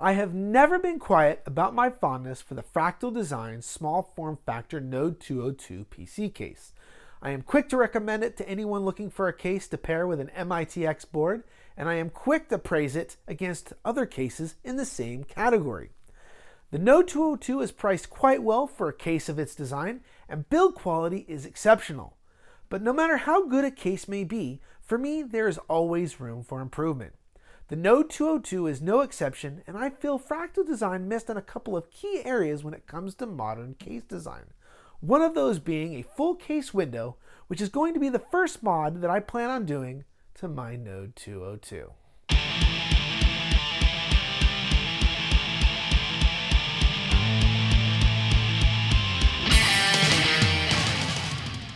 I have never been quiet about my fondness for the Fractal Designs small form factor Node 202 PC case. I am quick to recommend it to anyone looking for a case to pair with an MITx board, and I am quick to praise it against other cases in the same category. The Node 202 is priced quite well for a case of its design, and build quality is exceptional. But no matter how good a case may be, for me there is always room for improvement. The Node 202 is no exception, and I feel Fractal Design missed on a couple of key areas when it comes to modern case design. One of those being a full case window, which is going to be the first mod that I plan on doing to my Node 202.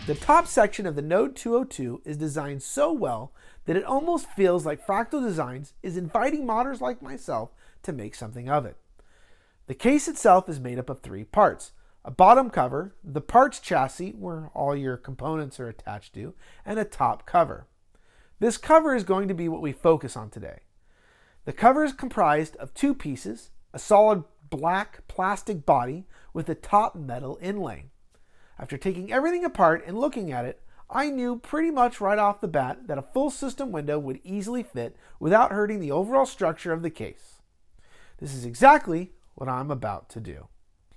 The top section of the Node 202 is designed so well that it almost feels like Fractal Designs is inviting modders like myself to make something of it. The case itself is made up of 3 parts: a bottom cover, the parts chassis where all your components are attached to, and a top cover. This cover is going to be what we focus on today. The cover is comprised of 2 pieces, a solid black plastic body with a top metal inlay. After taking everything apart and looking at it, I knew pretty much right off the bat that a full system window would easily fit without hurting the overall structure of the case. This is exactly what I'm about to do.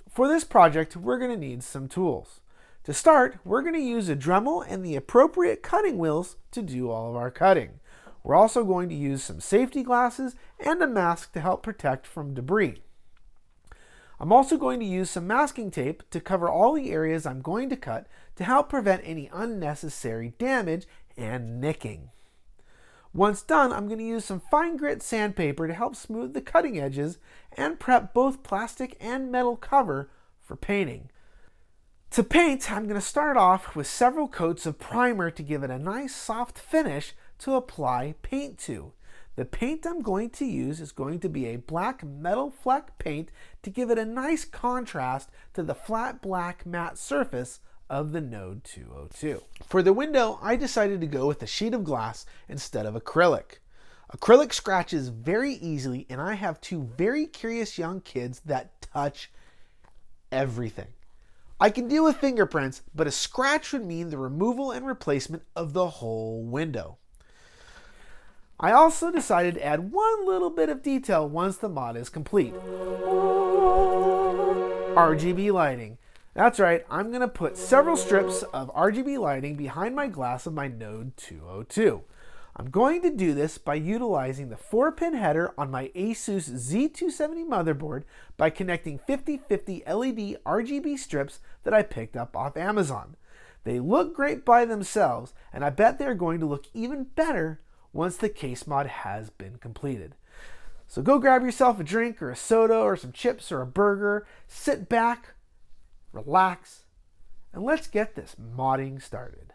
For this project, we're going to need some tools. To start, we're going to use a Dremel and the appropriate cutting wheels to do all of our cutting. We're also going to use some safety glasses and a mask to help protect from debris. I'm also going to use some masking tape to cover all the areas I'm going to cut to help prevent any unnecessary damage and nicking. Once done, I'm going to use some fine grit sandpaper to help smooth the cutting edges and prep both plastic and metal cover for painting. To paint, I'm going to start off with several coats of primer to give it a nice soft finish to apply paint to. The paint I'm going to use is going to be a black metal fleck paint to give it a nice contrast to the flat black matte surface of the Node 202. For the window, I decided to go with a sheet of glass instead of acrylic. Acrylic scratches very easily, and I have 2 very curious young kids that touch everything. I can deal with fingerprints, but a scratch would mean the removal and replacement of the whole window. I also decided to add one little bit of detail once the mod is complete. RGB lighting. That's right, I'm going to put several strips of RGB lighting behind my glass of my Node 202. I'm going to do this by utilizing the 4-pin header on my Asus Z270 motherboard by connecting 50/50 LED RGB strips that I picked up off Amazon. They look great by themselves, and I bet they're going to look even better once the case mod has been completed. So go grab yourself a drink or a soda or some chips or a burger, sit back, relax, and let's get this modding started.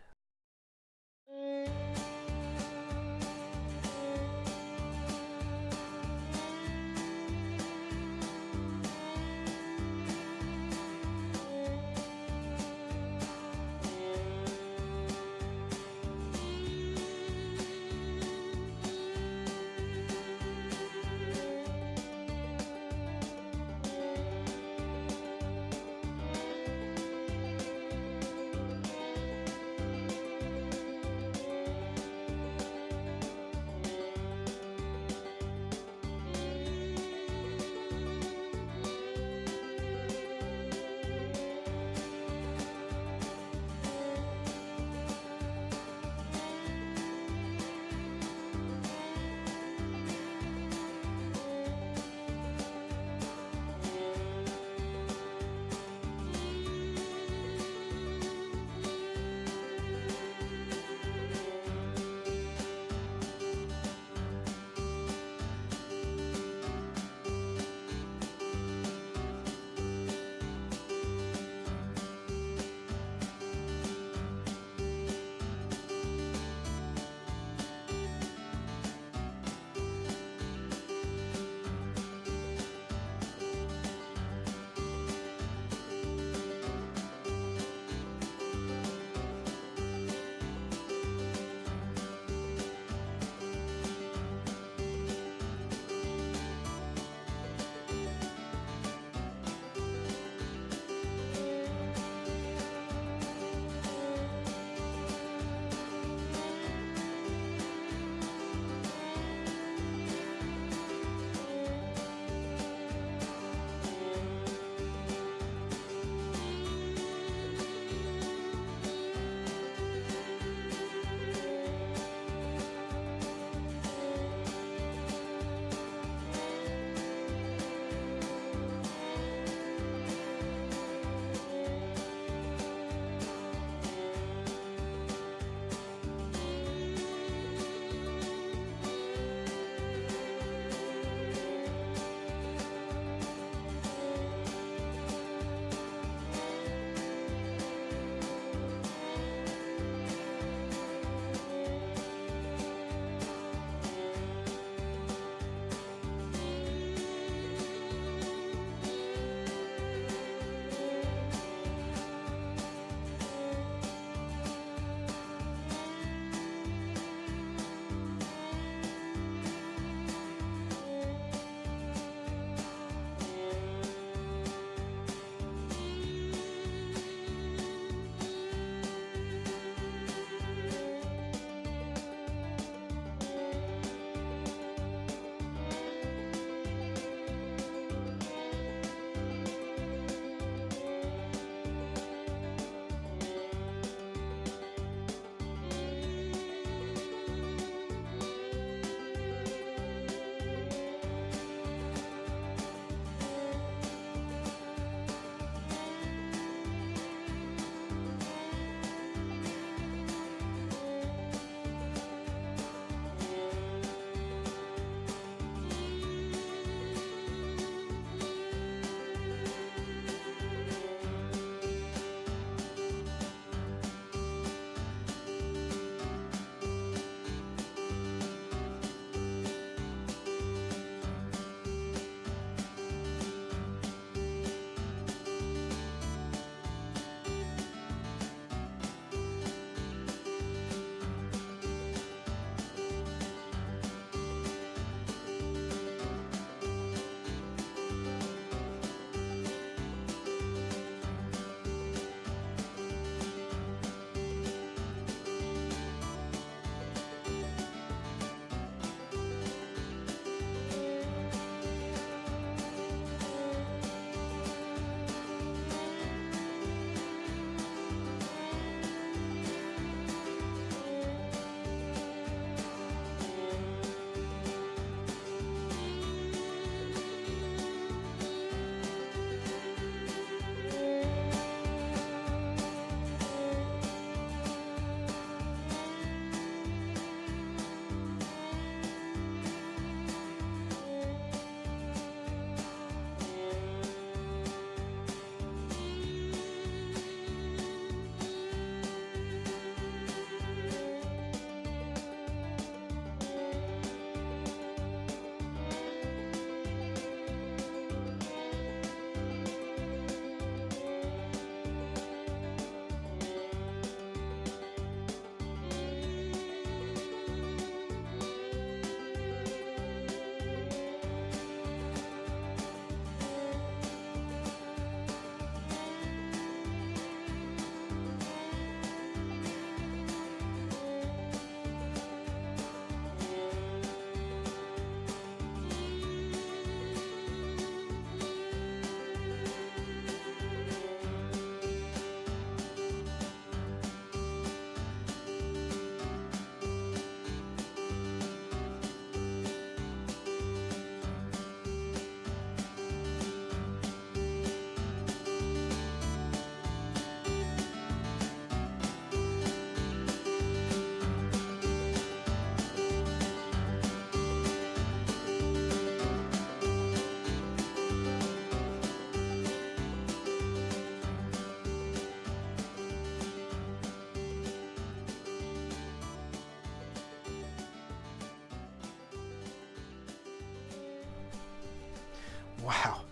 Wow,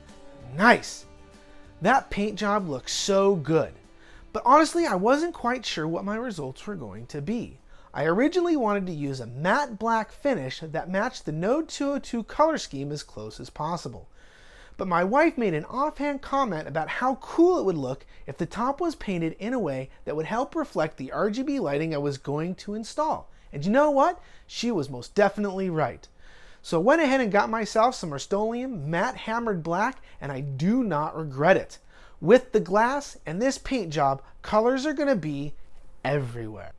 nice. That paint job looks so good. But honestly, I wasn't quite sure what my results were going to be. I originally wanted to use a matte black finish that matched the Node 202 color scheme as close as possible. But my wife made an offhand comment about how cool it would look if the top was painted in a way that would help reflect the RGB lighting I was going to install. And you know what? She was most definitely right. So I went ahead and got myself some Rust-Oleum matte hammered black, and I do not regret it. With the glass and this paint job, colors are going to be everywhere.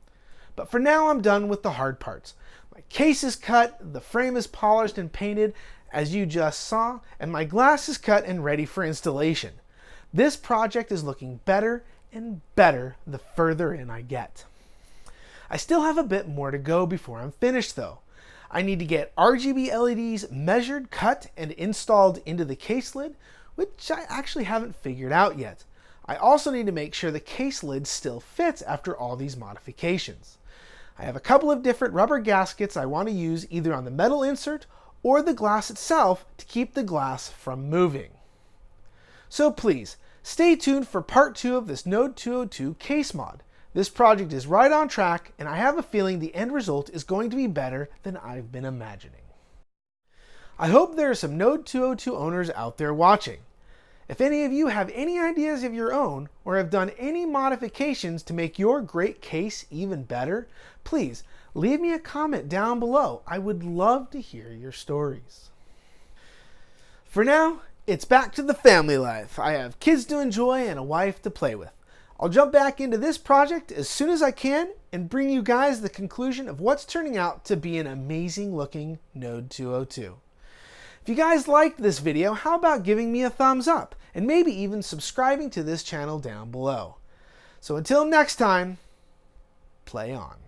But for now, I'm done with the hard parts. My case is cut, the frame is polished and painted, as you just saw, and my glass is cut and ready for installation. This project is looking better and better the further in I get. I still have a bit more to go before I'm finished though. I need to get RGB LEDs measured, cut, and installed into the case lid, which I actually haven't figured out yet. I also need to make sure the case lid still fits after all these modifications. I have a couple of different rubber gaskets I want to use either on the metal insert or the glass itself to keep the glass from moving. So please, stay tuned for part 2 of this Node 202 case mod. This project is right on track, and I have a feeling the end result is going to be better than I've been imagining. I hope there are some Node 202 owners out there watching. If any of you have any ideas of your own, or have done any modifications to make your great case even better, please leave me a comment down below. I would love to hear your stories. For now, it's back to the family life. I have kids to enjoy and a wife to play with. I'll jump back into this project as soon as I can and bring you guys the conclusion of what's turning out to be an amazing looking Node 202. If you guys liked this video, how about giving me a thumbs up and maybe even subscribing to this channel down below. So until next time, play on.